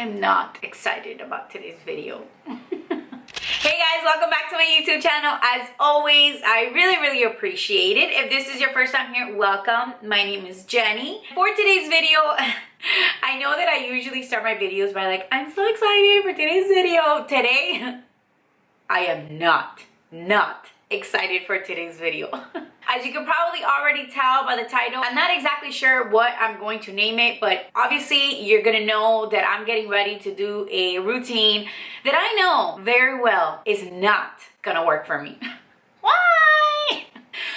I'm not excited about today's video. Hey guys, welcome back to my YouTube channel. As always, I really appreciate it. If this is your first time here, welcome. My name is Jenny. For today's video, I know that I usually start my videos by like, I'm so excited for today's video. Today, I am not excited for today's video. As you can probably already tell by the title, I'm not exactly sure what I'm going to name it, but obviously you're gonna know that I'm getting ready to do a routine that I know very well is not gonna work for me. Why?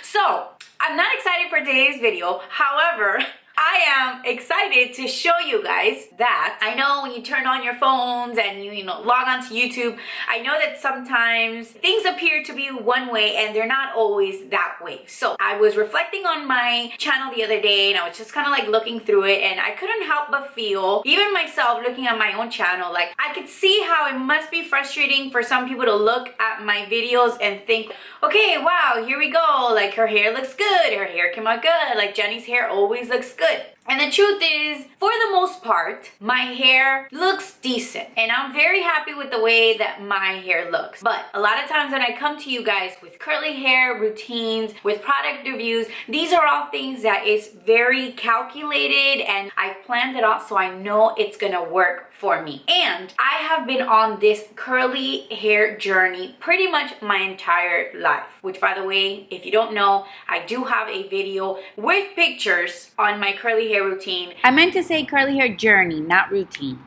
So, I'm not excited for today's video. However, I am excited to show you guys that I know when you turn on your phones and you log on to YouTube, I know that sometimes things appear to be one way and they're not always that way. So I was reflecting on my channel the other day and I was just kind of like looking through it, and I couldn't help but feel, even myself looking at my own channel, like I could see how it must be frustrating for some people to look at my videos and think, okay, wow, here we go, like her hair looks good, her hair came out good, like Jenny's hair always looks good. And the truth is, for the most part, my hair looks decent. And I'm very happy with the way that my hair looks. But a lot of times when I come to you guys with curly hair routines, with product reviews, these are all things that is very calculated and I've planned it out so I know it's gonna work for me. And I have been on this curly hair journey pretty much my entire life. Which, by the way, if you don't know, I do have a video with pictures on my curly hair routine. I meant to say curly hair journey, not routine.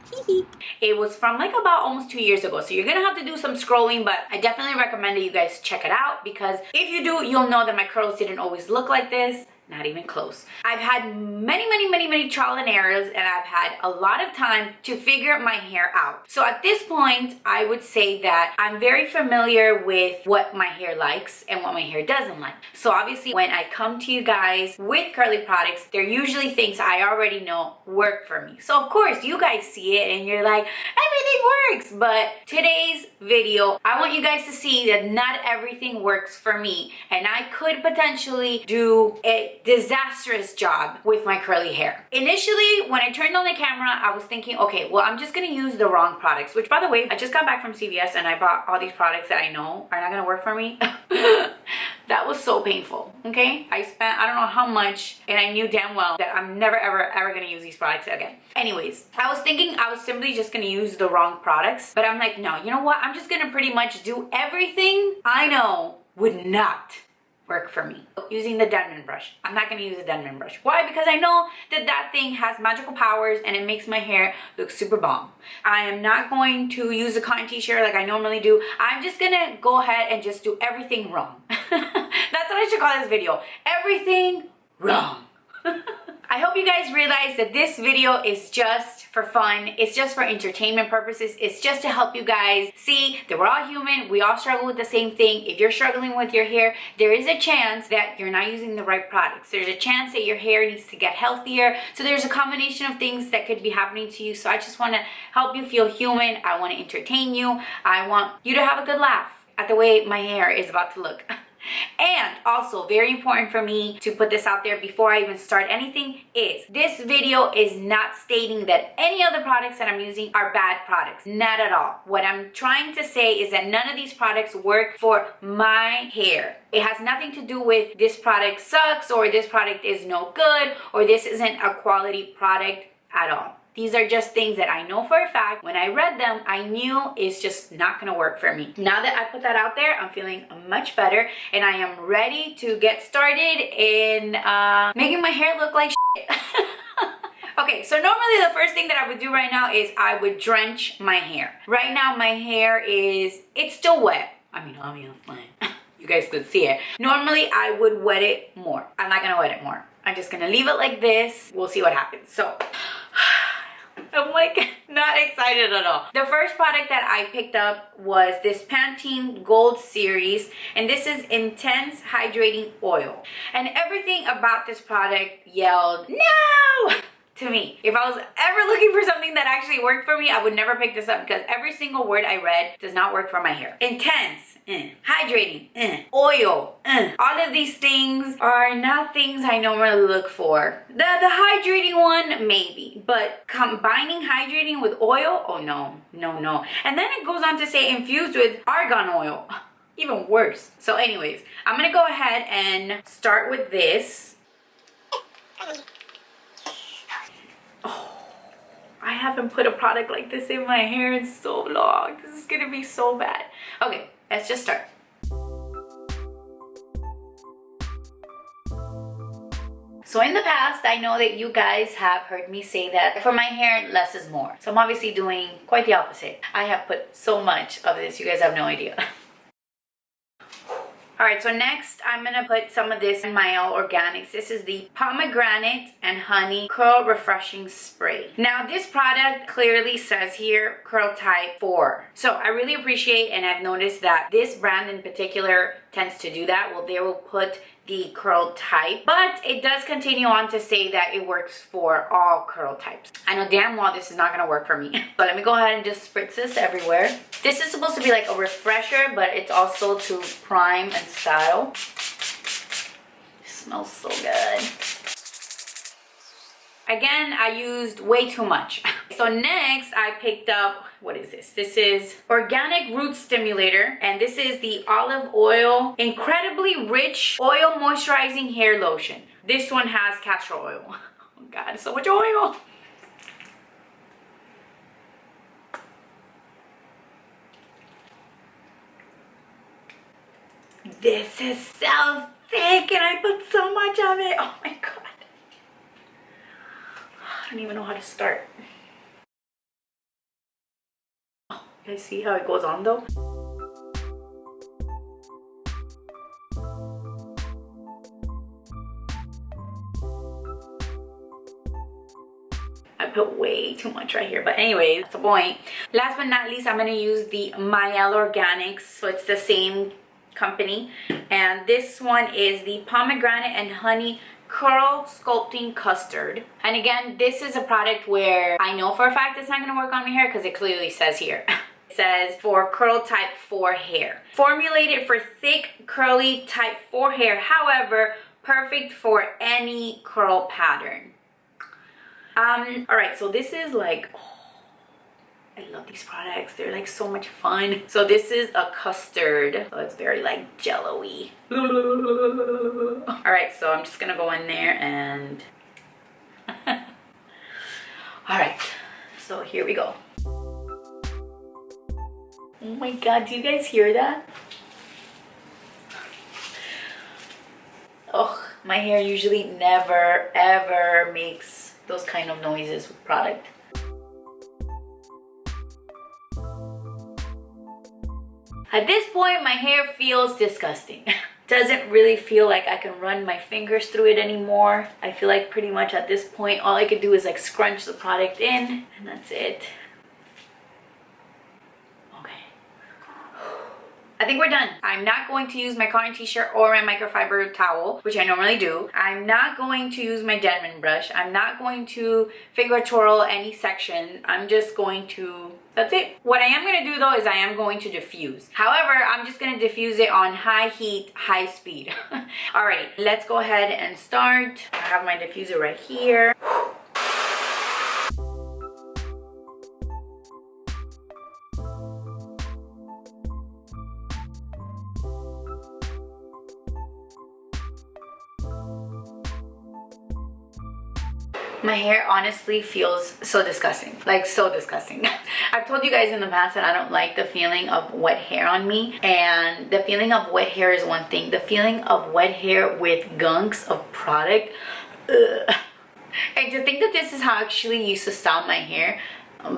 It was from like about almost 2 years ago, so you're gonna have to do some scrolling, but I definitely recommend that you guys check it out, because if you do, you'll know that my curls didn't always look like this. Not even close. I've had many trial and errors, and I've had a lot of time to figure my hair out. So at this point, I would say that I'm very familiar with what my hair likes and what my hair doesn't like. So obviously when I come to you guys with curly products, they're usually things I already know work for me. So of course you guys see it and you're like, everything works. But today's video, I want you guys to see that not everything works for me, and I could potentially do a disastrous job with my curly hair. Initially, when I turned on the camera, I was thinking, okay, well, I'm just gonna use the wrong products, which, by the way, I just got back from CVS and I bought all these products that I know are not gonna work for me. That was so painful, okay? I spent I don't know how much, and I knew damn well that I'm never ever gonna use these products again. Anyways, I was thinking I was simply just gonna use the wrong products, but I'm like, no, you know what? I'm just gonna pretty much do everything I know would not work for me. Using the Denman brush. I'm not gonna use a Denman brush. Why? Because I know that that thing has magical powers and it makes my hair look super bomb. I am not going to use a cotton t-shirt like I normally do. I'm just gonna go ahead and just do everything wrong. That's what I should call this video. Everything wrong. I hope you guys realize that this video is just for fun. It's just for entertainment purposes. It's just to help you guys see that we're all human. We all struggle with the same thing. If you're struggling with your hair, there is a chance that you're not using the right products. There's a chance that your hair needs to get healthier. So there's a combination of things that could be happening to you. So I just want to help you feel human. I want to entertain you. I want you to have a good laugh at the way my hair is about to look. And also, very important for me to put this out there before I even start anything, is this video is not stating that any of the products that I'm using are bad products. Not at all. What I'm trying to say is that none of these products work for my hair. It has nothing to do with this product sucks, or this product is no good, or this isn't a quality product at all. These are just things that I know for a fact. When I read them, I knew it's just not gonna work for me. Now that I put that out there, I'm feeling much better, and I am ready to get started in making my hair look like shit. Okay, so normally the first thing that I would do right now is I would drench my hair. Right now my hair it's still wet. I mean, I'm fine. You guys could see it. Normally I would wet it more. I'm not gonna wet it more. I'm just gonna leave it like this. We'll see what happens. So, I'm like not excited at all. The first product that I picked up was this Pantene Gold Series, and this is Intense Hydrating Oil. And everything about this product yelled, no! to me. If I was ever looking for something that actually worked for me, I would never pick this up because every single word I read does not work for my hair. Intense, hydrating, oil, all of these things are not things I normally look for. The hydrating one, maybe, but combining hydrating with oil, oh no. And then it goes on to say infused with argan oil. Even worse. So anyways, I'm gonna go ahead and start with this. Oh, I haven't put a product like this in my hair in so long. This is gonna be so bad. Okay, let's just start. So in the past, I know that you guys have heard me say that for my hair, less is more. So I'm obviously doing quite the opposite. I have put so much of this, you guys have no idea. Alright, so next I'm gonna put some of this Mielle Organics. This is the Pomegranate and Honey Curl Refreshing Spray. Now this product clearly says here curl type 4. So I really appreciate, and I've noticed that this brand in particular tends to do that. Well, they will put the curl type, but it does continue on to say that it works for all curl types. I know damn well this is not gonna work for me. But let me go ahead and just spritz this everywhere. This is supposed to be like a refresher, but it's also to prime and style. It smells so good. Again, I used way too much. So next I picked up, what is this? This is Organic Root Stimulator, and this is the olive oil, incredibly rich oil moisturizing hair lotion. This one has castor oil. Oh God, so much oil. This is so thick and I put so much of it. Oh my God. I don't even know how to start. Oh, you guys see how it goes on though? I put way too much right here, but anyways, that's the point. Last but not least, I'm gonna use the Mielle Organics. So it's the same company, and this one is the Pomegranate and Honey Curl Sculpting Custard. And again, this is a product where I know for a fact it's not going to work on my hair because it clearly says here. It says for curl type 4 hair. Formulated for thick, curly type 4 hair, however, perfect for any curl pattern. Alright, so this is like, I love these products. They're like so much fun. So this is a custard. So it's very like jello-y. Alright, so I'm just gonna go in there and alright, so here we go. Oh my God, do you guys hear that? Oh, my hair usually never ever makes those kind of noises with product. At this point, my hair feels disgusting. Doesn't really feel like I can run my fingers through it anymore. I feel like pretty much at this point, all I could do is like scrunch the product in, and that's it. Okay. I think we're done. I'm not going to use my cotton t-shirt or my microfiber towel, which I normally do. I'm not going to use my Denman brush. I'm not going to finger twirl any section. I'm just going to, that's it. What I am going to do though is I am going to diffuse. However, I'm just going to diffuse it on high heat, high speed. Alright, let's go ahead and start. I have my diffuser right here. My hair honestly feels so disgusting, like so disgusting. I've told you guys in the past that I don't like the feeling of wet hair on me, and the feeling of wet hair is one thing. The feeling of wet hair with gunks of product, ugh. And to think that this is how I actually used to style my hair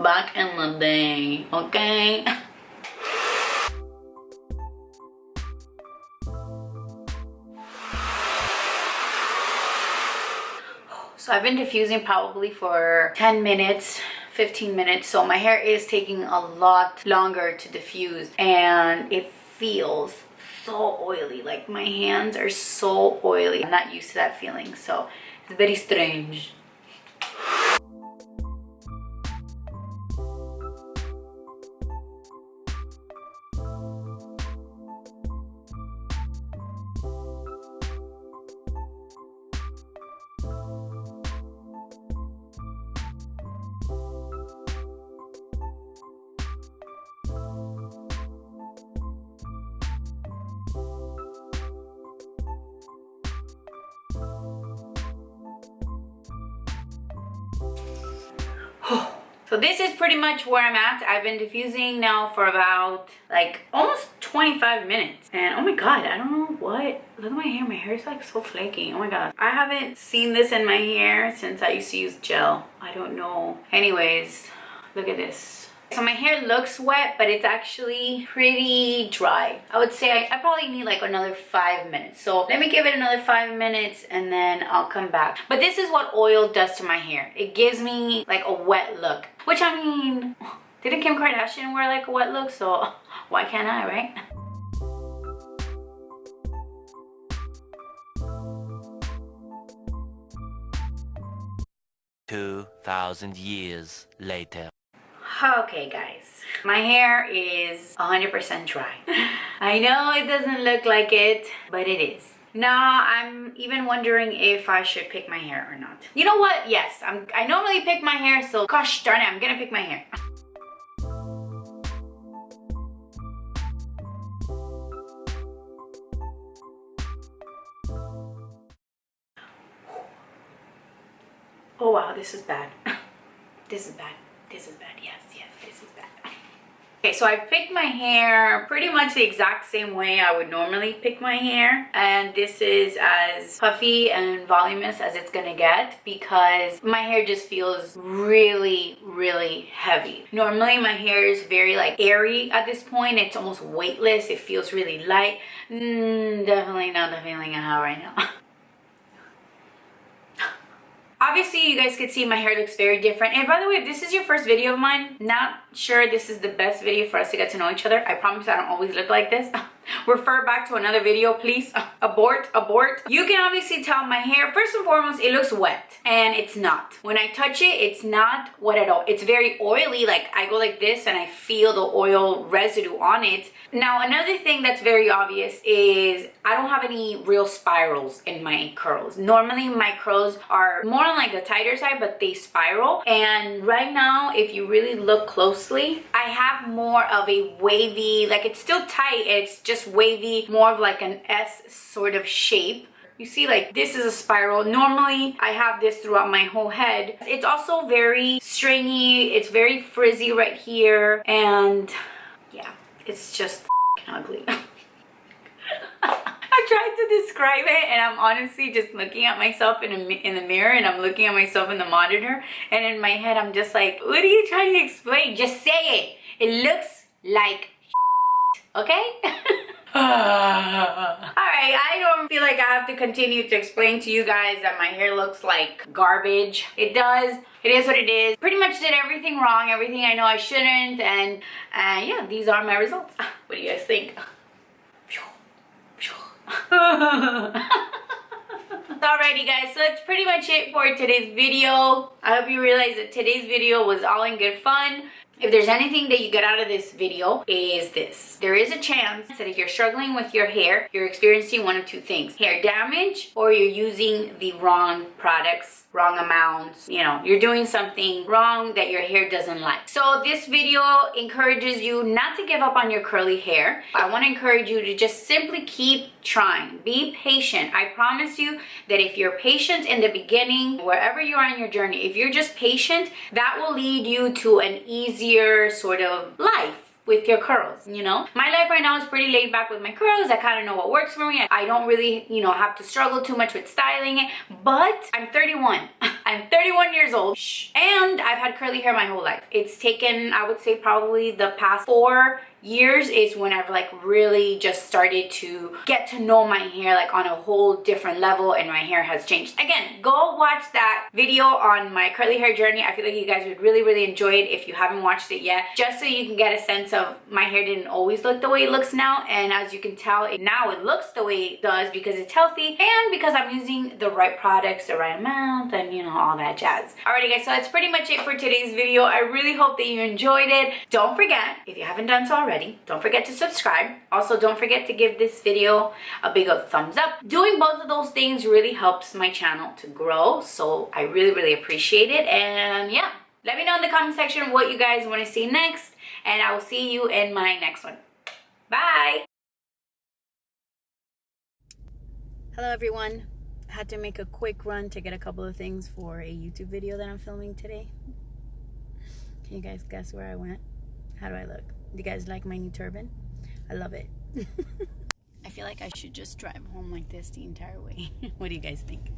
back in the day, okay? So I've been diffusing probably for 10 minutes, 15 minutes. So my hair is taking a lot longer to diffuse, and it feels so oily. Like my hands are so oily. I'm not used to that feeling, so it's very strange. So this is pretty much where I'm at. I've been diffusing now for about like almost 25 minutes. And oh my god, I don't know what. Look at my hair. My hair is like so flaky. Oh my god. I haven't seen this in my hair since I used to use gel. I don't know. Anyways, look at this. So my hair looks wet, but it's actually pretty dry. I would say I probably need like another 5 minutes. So let me give it another 5 minutes and then I'll come back. But this is what oil does to my hair. It gives me like a wet look. Which, I mean, didn't Kim Kardashian wear like a wet look? So why can't I, right? 2,000 years later. Okay guys, my hair is 100% dry. I know it doesn't look like it, but it is. Now I'm even wondering if I should pick my hair or not. You know what? Yes, I normally pick my hair, so gosh darn it, I'm gonna pick my hair. Oh wow, this is bad. This is bad. This is bad. Yes, this is bad. Okay, so I picked my hair pretty much the exact same way I would normally pick my hair. And this is as puffy and voluminous as it's gonna get because my hair just feels really, really heavy. Normally my hair is very like airy at this point. It's almost weightless. It feels really light. Definitely not the feeling I have right now. Obviously, you guys could see my hair looks very different. And by the way, if this is your first video of mine, not sure this is the best video for us to get to know each other. I promise I don't always look like this. Refer back to another video, please. Abort. You can obviously tell my hair, first and foremost, it looks wet. And it's not. When I touch it, it's not wet at all. It's very oily. Like, I go like this and I feel the oil residue on it. Now, another thing that's very obvious is I don't have any real spirals in my curls. Normally, my curls are more on like the tighter side, but they spiral. And right now, if you really look closely, I have more of a wavy, like it's still tight, it's just wavy, more of like an S sort of shape. You see, like this is a spiral. Normally I have this throughout my whole head. It's also very stringy, it's very frizzy right here, and yeah, it's just ugly. I tried to describe it and I'm honestly just looking at myself in the mirror, and I'm looking at myself in the monitor, and in my head I'm just like, what are you trying to explain? Just say it. It looks like okay? Alright, I don't feel like I have to continue to explain to you guys that my hair looks like garbage. It does. It is what it is. Pretty much did everything wrong, everything I know I shouldn't, and yeah, these are my results. What do you guys think? Alrighty guys, so that's pretty much it for today's video. I hope you realize that today's video was all in good fun. If there's anything that you get out of this video, is this. There is a chance that if you're struggling with your hair, you're experiencing one of two things: hair damage, or you're using the wrong products, wrong amounts. You know, you're doing something wrong that your hair doesn't like. So this video encourages you not to give up on your curly hair. I want to encourage you to just simply keep trying. Be patient. I promise you that if you're patient in the beginning, wherever you are in your journey, if you're just patient, that will lead you to an easier sort of life with your curls. You know, my life right now is pretty laid back with my curls. I kind of know what works for me. I don't really, you know, have to struggle too much with styling it. But I'm 31. I'm 31 years old, and I've had curly hair my whole life. It's taken, I would say, probably the past 4 years is when I've like really just started to get to know my hair like on a whole different level, and my hair has changed. Again, go watch that video on my curly hair journey. I feel like you guys would really enjoy it if you haven't watched it yet, just so you can get a sense of my hair didn't always look the way it looks now, and as you can tell, now it looks the way it does because it's healthy and because I'm using the right products, the right amount, and you know, all that jazz. Alrighty guys, so that's pretty much it for today's video. I really hope that you enjoyed it. Don't forget, if you haven't done so already, don't forget to subscribe. Also, don't forget to give this video a big old thumbs up. Doing both of those things really helps my channel to grow, so I really appreciate it. And yeah, let me know in the comment section what you guys want to see next, and I will see you in my next one. Bye! Hello everyone. I had to make a quick run to get a couple of things for a YouTube video that I'm filming today. Can you guys guess where I went? How do I look? Do you guys like my new turban? I love it. I feel like I should just drive home like this the entire way. What do you guys think?